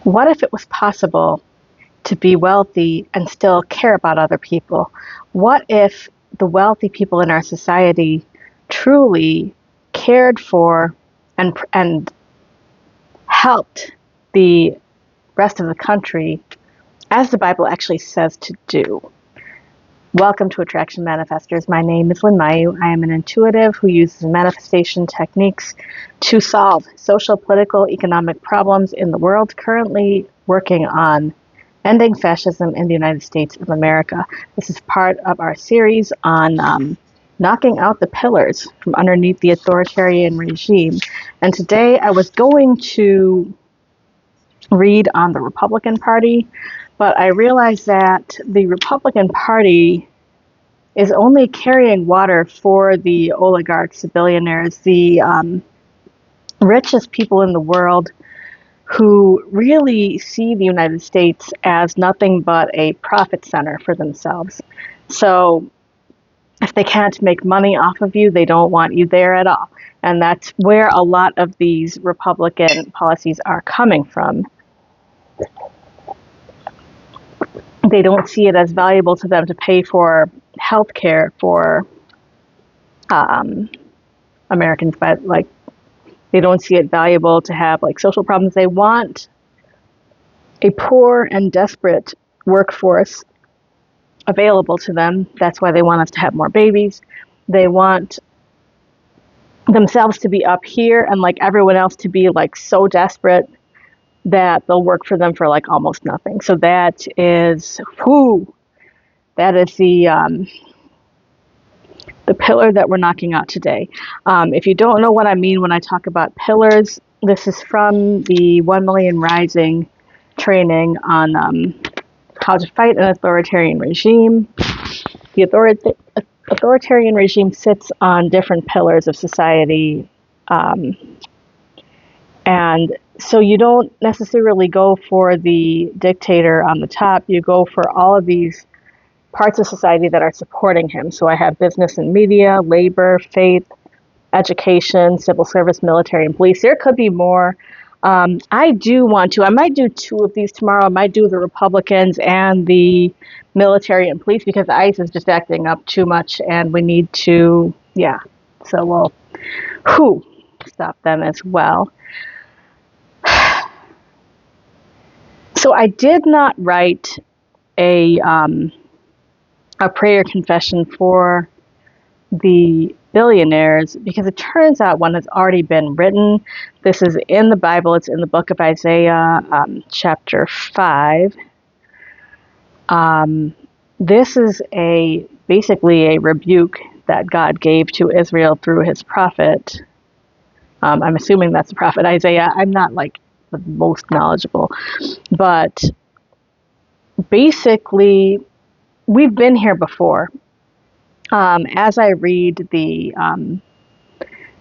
What if it was possible to be wealthy and still care about other people? What if the wealthy people in our society truly cared for and helped the rest of the country as the Bible actually says to do? Welcome to Attraction Manifestors. My name is Lynn Mayu. I am an intuitive who uses manifestation techniques to solve social, political, economic problems in the world, currently working on ending fascism in the United States of America. This is part of our series on knocking out the pillars from underneath the authoritarian regime. And today I was going to read on the Republican Party, but I realized that the Republican Party is only carrying water for the oligarchs, the billionaires, the richest people in the world who really see the United States as nothing but a profit center for themselves. So if they can't make money off of you, they don't want you there at all. And that's where a lot of these Republican policies are coming from. They don't see it as valuable to them to pay for health care for Americans, but like they don't see it valuable to have like social problems. They want a poor and desperate workforce available to them. That's why they want us to have more babies. They want themselves to be up here and like everyone else to be like so desperate that they'll work for them for like almost nothing. So that is the pillar that we're knocking out today. If you don't know what I mean when I talk about pillars, this is from the 1 Million Rising training on how to fight an authoritarian regime. The authoritarian regime sits on different pillars of society, and so you don't necessarily go for the dictator on the top. You go for all of these parts of society that are supporting him. So I have business and media, labor, faith, education, civil service, military, and police. There could be more. I might do 2 of these tomorrow. I might do the Republicans and the military and police because ICE is just acting up too much and we need to, so we'll stop them as well. So I did not write a prayer confession for the billionaires because it turns out one has already been written. This is in the Bible. It's in the book of Isaiah, chapter 5. This is basically a rebuke that God gave to Israel through his prophet. I'm assuming that's the prophet Isaiah. I'm not like the most knowledgeable, but basically we've been here before. As I read the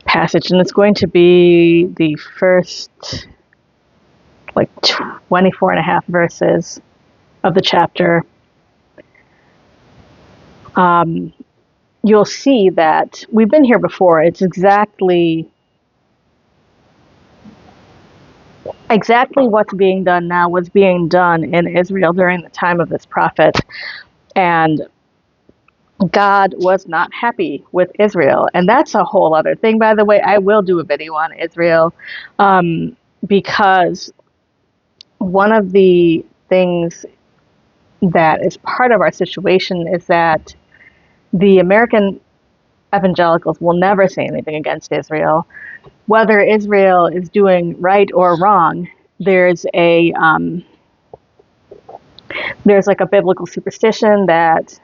passage, and it's going to be the first 24 and a half verses of the chapter, you'll see that we've been here before. It's exactly what's being done now was being done in Israel during the time of this prophet. And God was not happy with Israel. And that's a whole other thing, by the way. I will do a video on Israel because one of the things that is part of our situation is that the American evangelicals will never say anything against Israel. Whether Israel is doing right or wrong, there's like a biblical superstition that,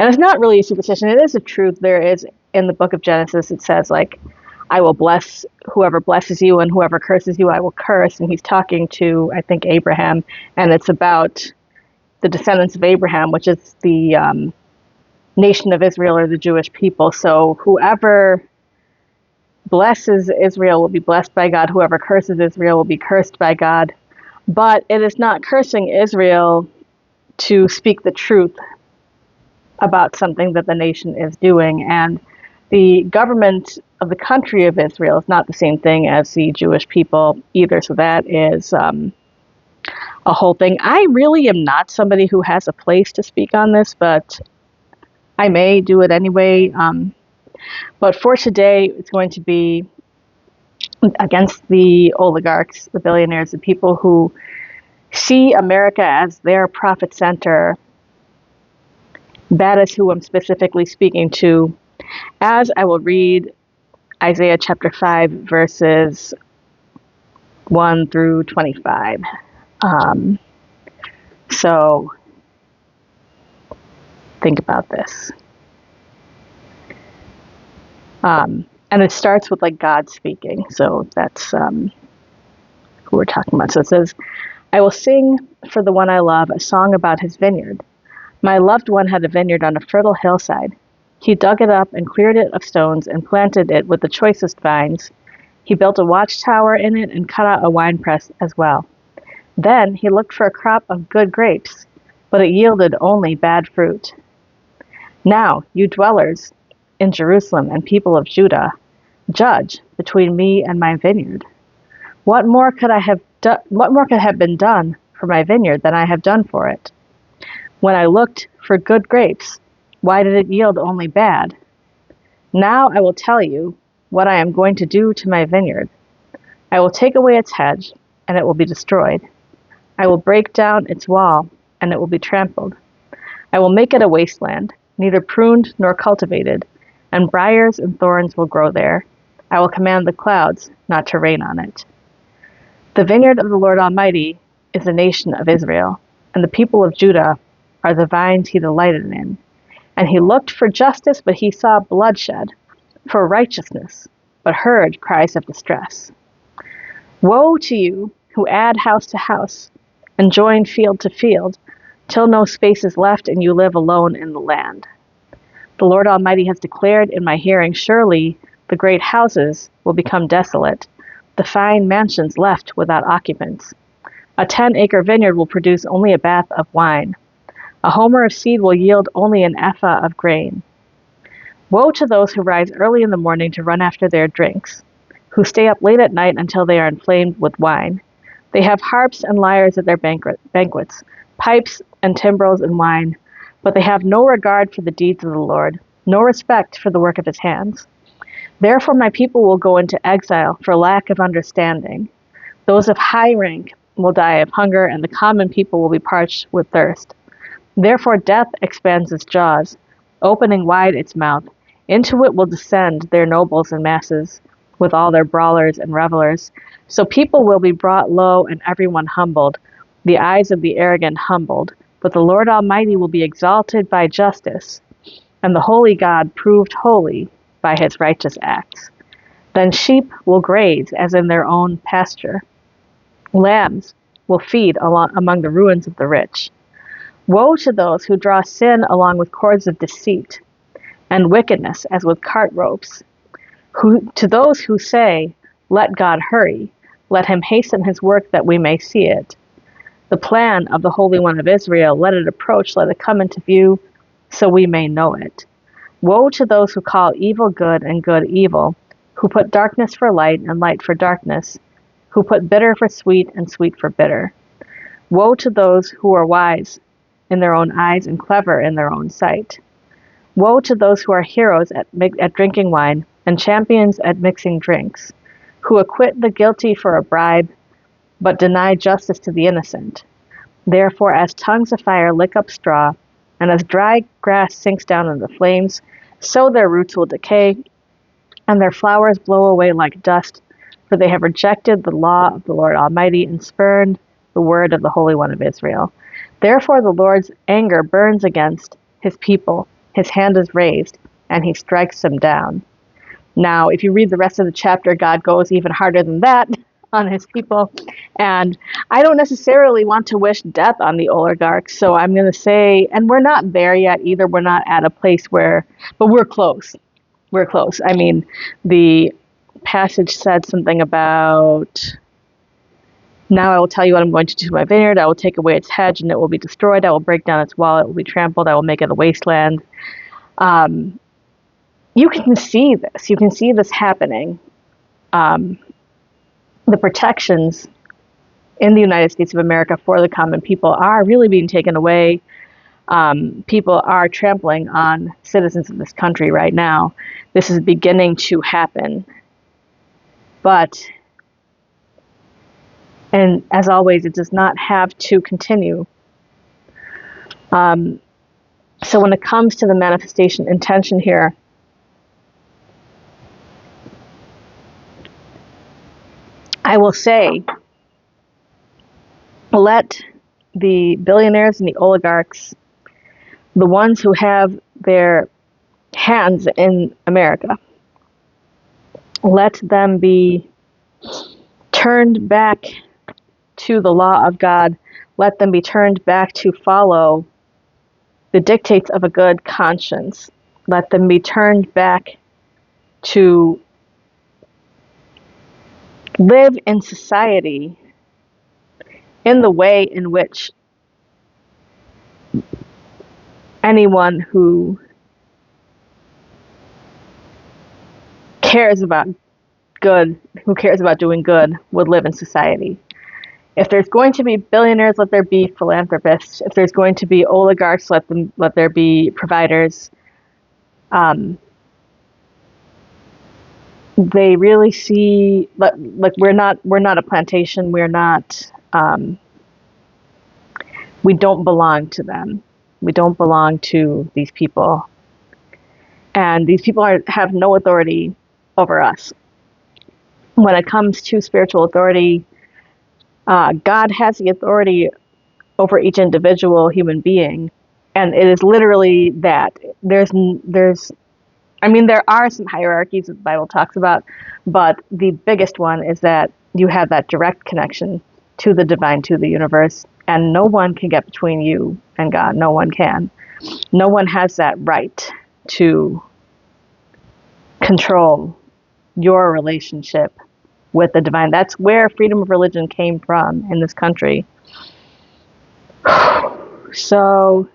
and it's not really a superstition, it is a truth. There is in the book of Genesis, it says like, I will bless whoever blesses you and whoever curses you, I will curse. And he's talking to, I think, Abraham, and it's about the descendants of Abraham, which is the nation of Israel or the Jewish people. So whoever blesses Israel will be blessed by God. Whoever curses Israel will be cursed by God. But it is not cursing Israel to speak the truth about something that the nation is doing. And the government of the country of Israel is not the same thing as the Jewish people either. So that is a whole thing. I really am not somebody who has a place to speak on this, but I may do it anyway. But for today, it's going to be against the oligarchs, the billionaires, the people who see America as their profit center. That is who I'm specifically speaking to, as I will read Isaiah chapter 5, verses 1 through 25. So think about this. And it starts with like God speaking. So that's who we're talking about. So it says, I will sing for the one I love a song about his vineyard. My loved one had a vineyard on a fertile hillside. He dug it up and cleared it of stones and planted it with the choicest vines. He built a watchtower in it and cut out a winepress as well. Then he looked for a crop of good grapes, but it yielded only bad fruit. Now, you dwellers in Jerusalem and people of Judah, judge between me and my vineyard. What more could have been done for my vineyard than I have done for it? When I looked for good grapes, why did it yield only bad? Now I will tell you what I am going to do to my vineyard. I will take away its hedge, and it will be destroyed. I will break down its wall, and it will be trampled. I will make it a wasteland, neither pruned nor cultivated, and briars and thorns will grow there. I will command the clouds not to rain on it. The vineyard of the Lord Almighty is the nation of Israel, and the people of Judah are the vines he delighted in. And he looked for justice, but he saw bloodshed, for righteousness, but heard cries of distress. Woe to you who add house to house, and join field to field, till no space is left and you live alone in the land. The Lord Almighty has declared in my hearing, surely the great houses will become desolate, the fine mansions left without occupants. A 10-acre vineyard will produce only a bath of wine. A homer of seed will yield only an ephah of grain. Woe to those who rise early in the morning to run after their drinks, who stay up late at night until they are inflamed with wine. They have harps and lyres at their banquets, pipes and timbrels and wine, but they have no regard for the deeds of the Lord, no respect for the work of his hands. Therefore my people will go into exile for lack of understanding. Those of high rank will die of hunger, and the common people will be parched with thirst. Therefore death expands its jaws, opening wide its mouth. Into it will descend their nobles and masses, with all their brawlers and revelers. So people will be brought low and everyone humbled, the eyes of the arrogant humbled. But the Lord Almighty will be exalted by justice, and the holy God proved holy by his righteous acts. Then sheep will graze as in their own pasture. Lambs will feed among the ruins of the rich. Woe to those who draw sin along with cords of deceit, and wickedness as with cart ropes. To those who say, let God hurry, let him hasten his work that we may see it. The plan of the Holy One of Israel, let it approach, let it come into view, so we may know it. Woe to those who call evil good and good evil, who put darkness for light and light for darkness, who put bitter for sweet and sweet for bitter. Woe to those who are wise in their own eyes and clever in their own sight. Woe to those who are heroes at drinking wine and champions at mixing drinks, who acquit the guilty for a bribe, but deny justice to the innocent. Therefore, as tongues of fire lick up straw, and as dry grass sinks down in the flames, so their roots will decay, and their flowers blow away like dust, for they have rejected the law of the Lord Almighty and spurned the word of the Holy One of Israel. Therefore the Lord's anger burns against his people, his hand is raised, and he strikes them down. Now, if you read the rest of the chapter, God goes even harder than that on his people. And I don't necessarily want to wish death on the oligarchs, so I'm going to say, and we're not there yet either. We're not at a place where, but we're close. We're close. I mean, the passage said something about, now I will tell you what I'm going to do to my vineyard. I will take away its hedge, and it will be destroyed. I will break down its wall. It will be trampled. I will make it a wasteland. You can see this. You can see this happening. The protections in the United States of America for the common people are really being taken away. People are trampling on citizens of this country right now. This is beginning to happen. But, and as always, it does not have to continue. So when it comes to the manifestation intention here, I will say, let the billionaires and the oligarchs, the ones who have their hands in America, let them be turned back to the law of God. Let them be turned back to follow the dictates of a good conscience. Let them be turned back to live in society in the way in which anyone who cares about good, who cares about doing good, would live in society. If there's going to be billionaires, let there be philanthropists. If there's going to be oligarchs, let there be providers. They really see, like we're not a plantation. We're not. We don't belong to them. We don't belong to these people, and these people have no authority over us. When it comes to spiritual authority, God has the authority over each individual human being, and it is literally that. There are some hierarchies that the Bible talks about, but the biggest one is that you have that direct connection to the divine, to the universe, and no one can get between you and God. No one can. No one has that right to control your relationship with the divine. That's where freedom of religion came from in this country. So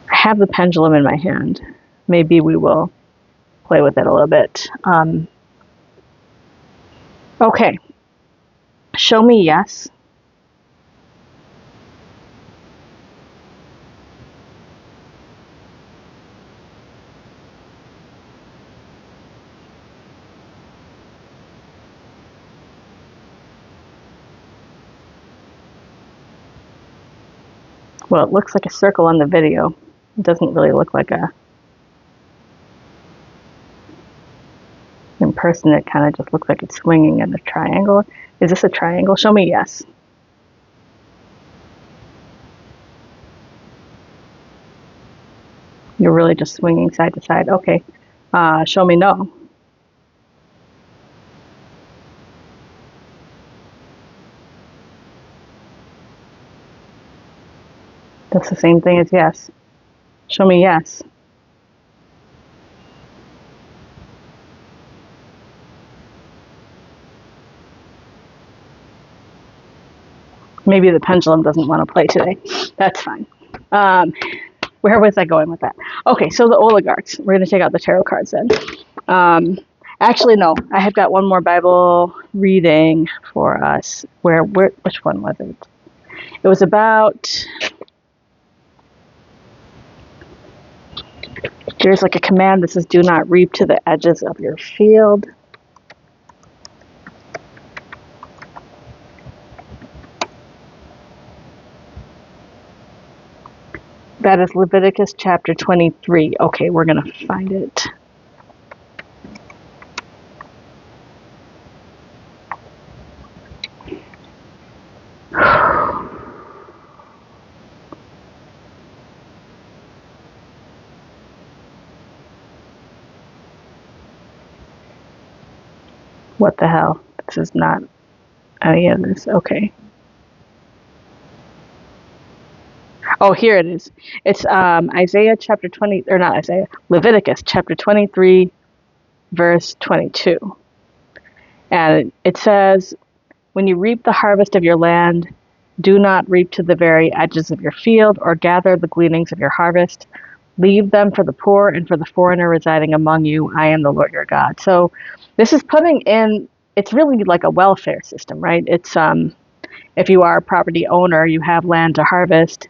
I have the pendulum in my hand. Maybe we will play with it a little bit. Okay. Show me yes. Well, it looks like a circle on the video. It doesn't really look like in person. It kind of just looks like it's swinging in a triangle. Is this a triangle? Show me yes. You're really just swinging side to side. Okay. Show me no. That's the same thing as yes. Show me yes. Maybe the pendulum doesn't want to play today. That's fine. Where was I going with that? Okay, so the oligarchs. We're going to take out the tarot cards then. Actually, no. I have got one more Bible reading for us. Which one was it? It was about... There's like a command that says, do not reap to the edges of your field. That is Leviticus chapter 23. Okay, we're going to find it. What the hell? This is not any of this. Okay. Oh, here it is. It's Isaiah chapter 20, or not Isaiah, Leviticus chapter 23, verse 22. And it says, when you reap the harvest of your land, do not reap to the very edges of your field or gather the gleanings of your harvest. Leave them for the poor and for the foreigner residing among you. I am the Lord your God. So this is putting in it's really like a welfare system, right? It's if you are a property owner, you have land to harvest.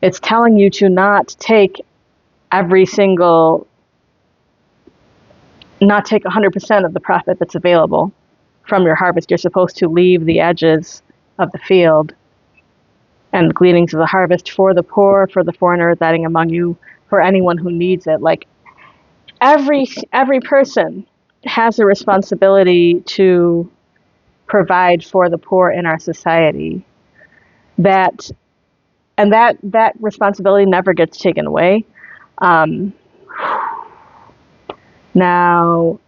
It's telling you to not take 100% of the profit that's available from your harvest. You're supposed to leave the edges of the field and the gleanings of the harvest for the poor, for the foreigner residing among you, for anyone who needs it. Like every person has a responsibility to provide for the poor in our society. That responsibility never gets taken away. Now,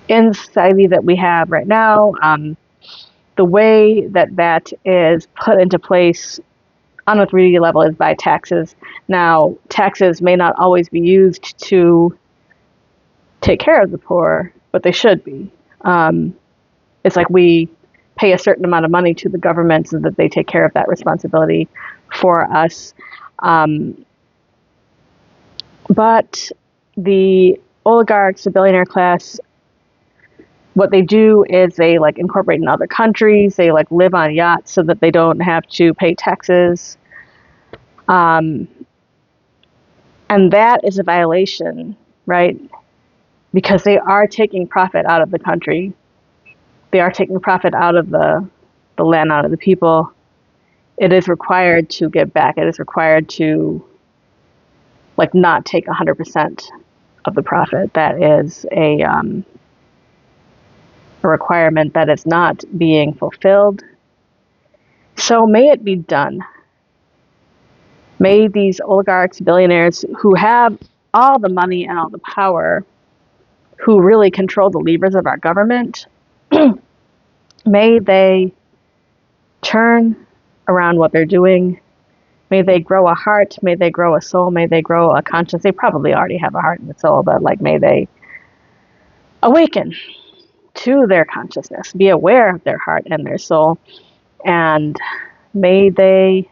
in the society that we have right now, the way that is put into place on a 3D level is by taxes. Now, taxes may not always be used to take care of the poor, but they should be. It's like we pay a certain amount of money to the government so that they take care of that responsibility for us. But the oligarchs, the billionaire class, what they do is they like incorporate in other countries. They like live on yachts so that they don't have to pay taxes. And that is a violation, right? Because they are taking profit out of the country. They are taking profit out of the land, out of the people. It is required to give back. It is required to like not take 100% of the profit. That is a requirement that is not being fulfilled. So may it be done. May these oligarchs, billionaires who have all the money and all the power, who really control the levers of our government, may they turn around what they're doing. May they grow a heart. May they grow a soul. May they grow a conscience. They probably already have a heart and a soul, but like may they awaken to their consciousness, be aware of their heart and their soul, and may they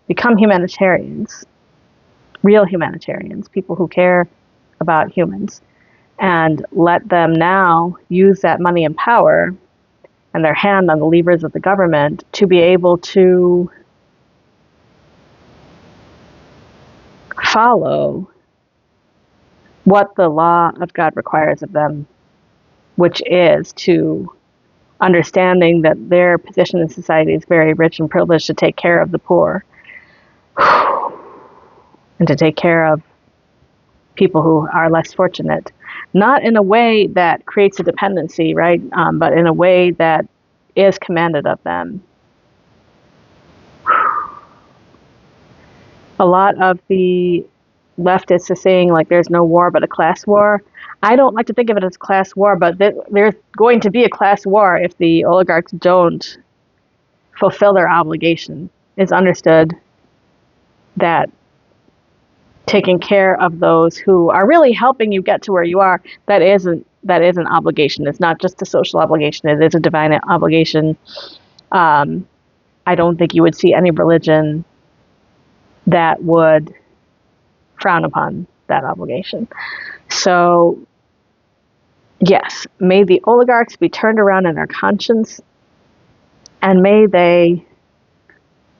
become humanitarians, real humanitarians, people who care about humans, and let them now use that money and power and their hand on the levers of the government to be able to follow what the law of God requires of them, which is to understanding that their position in society is very rich and privileged to take care of the poor and to take care of people who are less fortunate. Not in a way that creates a dependency, right? But in a way that is commanded of them. A lot of the leftists are saying like there's no war but a class war. I don't like to think of it as a class war, but there's going to be a class war if the oligarchs don't fulfill their obligation. It's understood that taking care of those who are really helping you get to where you are, that is an obligation. It's not just a social obligation. It is a divine obligation. I don't think you would see any religion that would frown upon that obligation. So, yes, may the oligarchs be turned around in their conscience, and may they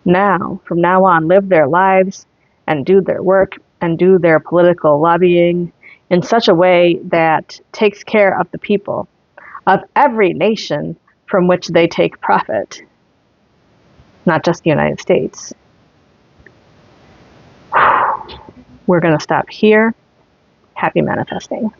from now on, live their lives and do their work and do their political lobbying in such a way that takes care of the people of every nation from which they take profit, not just the United States. We're going to stop here. Happy manifesting.